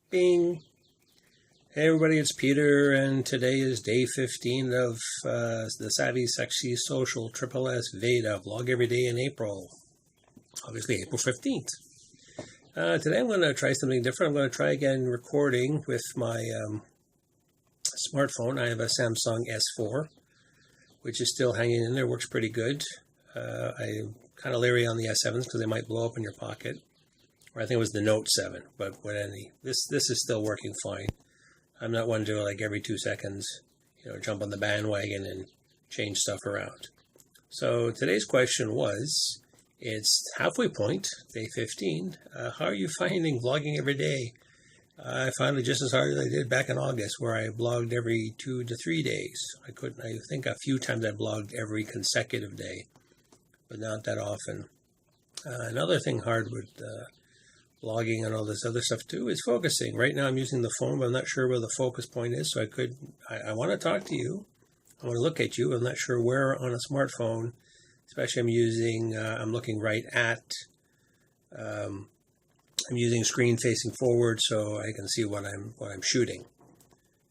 Bing. Hey everybody, it's Peter, and today is day 15 of the Savvy Sexy Social Triple S Veda vlog every day in April. Obviously, April 15th. Today I'm going to try something different. I'm going to try again recording with my smartphone. I have a Samsung S4, which is still hanging in there, works pretty good. I'm kind of leery on the S7s because they might blow up in your pocket. Or I think it was the Note 7, but this is still working fine. I'm not one to do it like every 2 seconds, jump on the bandwagon and change stuff around. So today's question was, it's halfway point, day 15. How are you finding vlogging every day? I found it just as hard as I did back in August, where I vlogged every 2 to 3 days. I think a few times I vlogged every consecutive day, but not that often. Another thing hard with vlogging and all this other stuff too is focusing. Right now I'm using the phone, but I'm not sure where the focus point is, so I want to talk to you. I want to look at you. I'm not sure where on a smartphone, especially I'm looking right at, I'm using screen facing forward so I can see what I'm shooting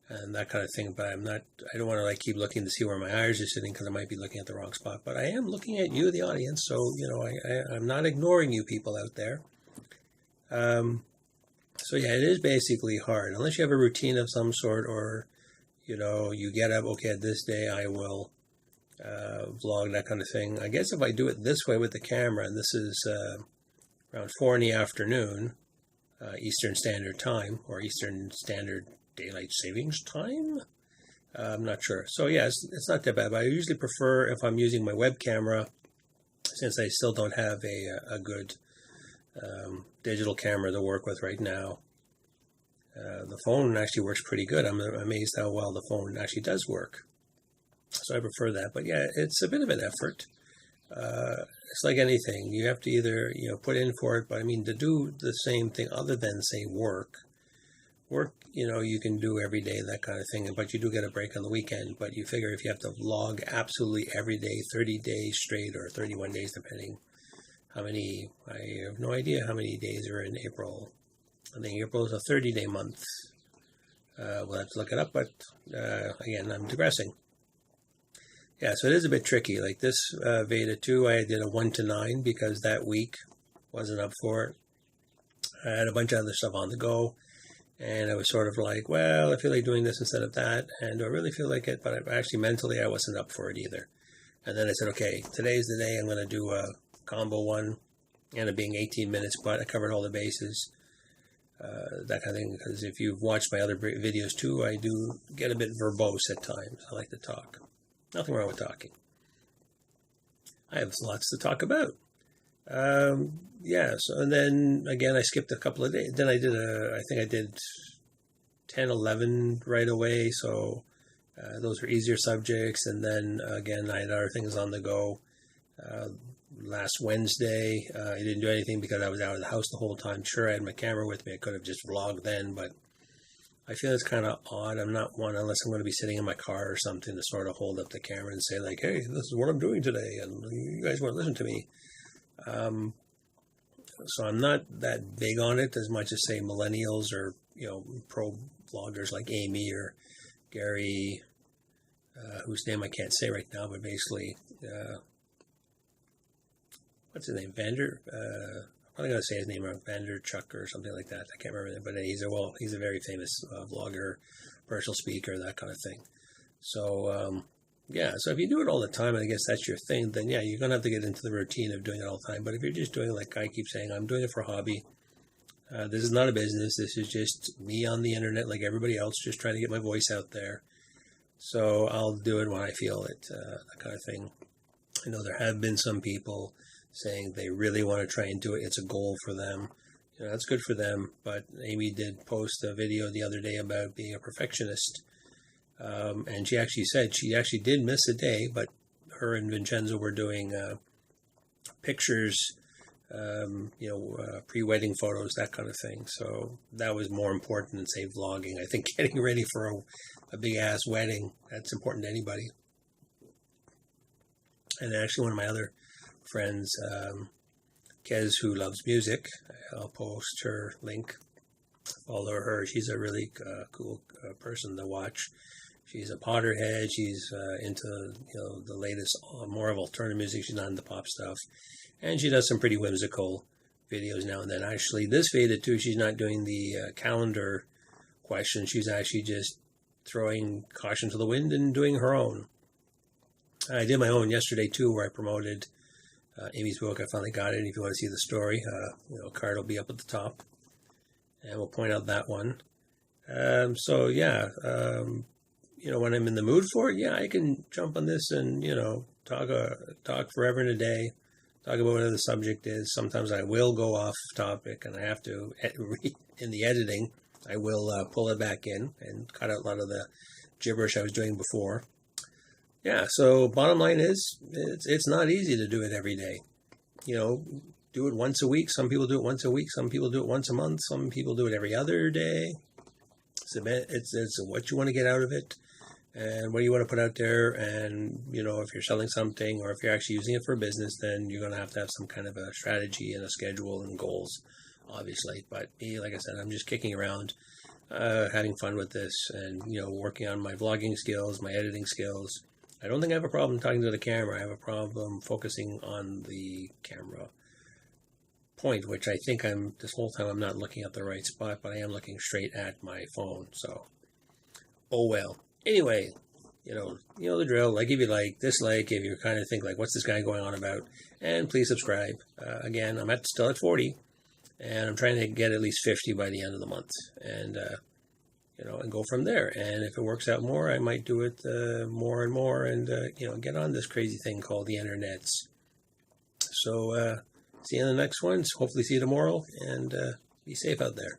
and that kind of thing, but I don't want to keep looking to see where my eyes are sitting because I might be looking at the wrong spot, but I am looking at you, the audience, so I'm not ignoring you people out there. So yeah, it is basically hard unless you have a routine of some sort, or you get up, okay, this day I will vlog, that kind of thing. I guess if I do it this way with the camera, and this is around 4 in the afternoon, Eastern Standard Time, or Eastern Standard Daylight Savings Time, I'm not sure. So yeah, it's not that bad, but I usually prefer if I'm using my web camera, since I still don't have a good digital camera to work with right now. The phone actually works pretty good. I'm amazed how well the phone actually does work. So I prefer that. But yeah, it's a bit of an effort. It's like anything. You have to either put in for it, but I mean, to do the same thing other than say work, you can do every day, that kind of thing, but you do get a break on the weekend. But you figure if you have to vlog absolutely every day, 30 days straight, or 31 days depending, I have no idea how many days are in April. I think April is a 30-day month. We'll have to look it up, but again, I'm digressing. Yeah, so it is a bit tricky. Like this Veda 2, I did a 1 to 9 because that week wasn't up for it. I had a bunch of other stuff on the go, and I was sort of like, well, I feel like doing this instead of that, and I really feel like it, but actually mentally I wasn't up for it either. And then I said, okay, today's the day I'm going to do a combo one, and it being 18 minutes, but I covered all the bases, that kind of thing, because if you've watched my other videos too, I do get a bit verbose at times. I like to talk. Nothing wrong with talking. I have lots to talk about. Yeah, so, and then again, I skipped a couple of days. Then I think I did 10, 11 right away, so those were easier subjects, and then again, I had other things on the go. Last Wednesday, I didn't do anything because I was out of the house the whole time. Sure, I had my camera with me. I could have just vlogged then, but I feel it's kind of odd. I'm not one, unless I'm going to be sitting in my car or something, to sort of hold up the camera and say like, hey, this is what I'm doing today, and you guys want to listen to me. So I'm not that big on it as much as, say, millennials or, pro vloggers like Amy or Gary, whose name I can't say right now, but basically, what's his name? I'm probably going to say his name wrong, Vanderchuck or something like that. I can't remember, but he's a very famous vlogger, personal speaker, that kind of thing. So, yeah, so if you do it all the time, and I guess that's your thing, then yeah, you're going to have to get into the routine of doing it all the time. But if you're just doing, like I keep saying, I'm doing it for a hobby. This is not a business. This is just me on the internet like everybody else, just trying to get my voice out there. So I'll do it when I feel it, that kind of thing. I know there have been some people saying they really want to try and do it. It's a goal for them. That's good for them. But Amy did post a video the other day about being a perfectionist. And she actually said she actually did miss a day, but her and Vincenzo were doing pictures, pre-wedding photos, that kind of thing. So that was more important than, say, vlogging. I think getting ready for a big-ass wedding, that's important to anybody. And actually one of my other friends, Kez, who loves music, I'll post her link follow her. She's a really cool person to watch. She's a Potterhead. She's into the latest, more of alternative music. She's not into pop stuff, and she does some pretty whimsical videos now and then. Actually, this Veda too. She's not doing the calendar question. She's actually just throwing caution to the wind and doing her own. I did my own yesterday too, where I promoted Amy's book. I finally got it. If you want to see the story, card will be up at the top, and we'll point out that one. So yeah. When I'm in the mood for it, I can jump on this and, talk forever and a day, talk about whatever the subject is. Sometimes I will go off topic and I have to, in the editing, I will pull it back in and cut out a lot of the gibberish I was doing before. Yeah, so bottom line is, it's not easy to do it every day. Do it once a week. Some people do it once a week. Some people do it once a month. Some people do it every other day. It's what you want to get out of it. And what do you want to put out there? And, if you're selling something or if you're actually using it for a business, then you're going to have some kind of a strategy and a schedule and goals, obviously. But me, like I said, I'm just kicking around, having fun with this and, working on my vlogging skills, my editing skills. I don't think I have a problem talking to the camera. I have a problem focusing on the camera point, which I think this whole time I'm not looking at the right spot, but I am looking straight at my phone. So, oh well. Anyway, the drill. Like if you dislike, if you kind of think like, what's this guy going on about? And please subscribe. Again, I'm still at 40, and I'm trying to get at least 50 by the end of the month, and and go from there. And if it works out more, I might do it more and more, and get on this crazy thing called the internets. So see you in the next ones. Hopefully, see you tomorrow, and be safe out there.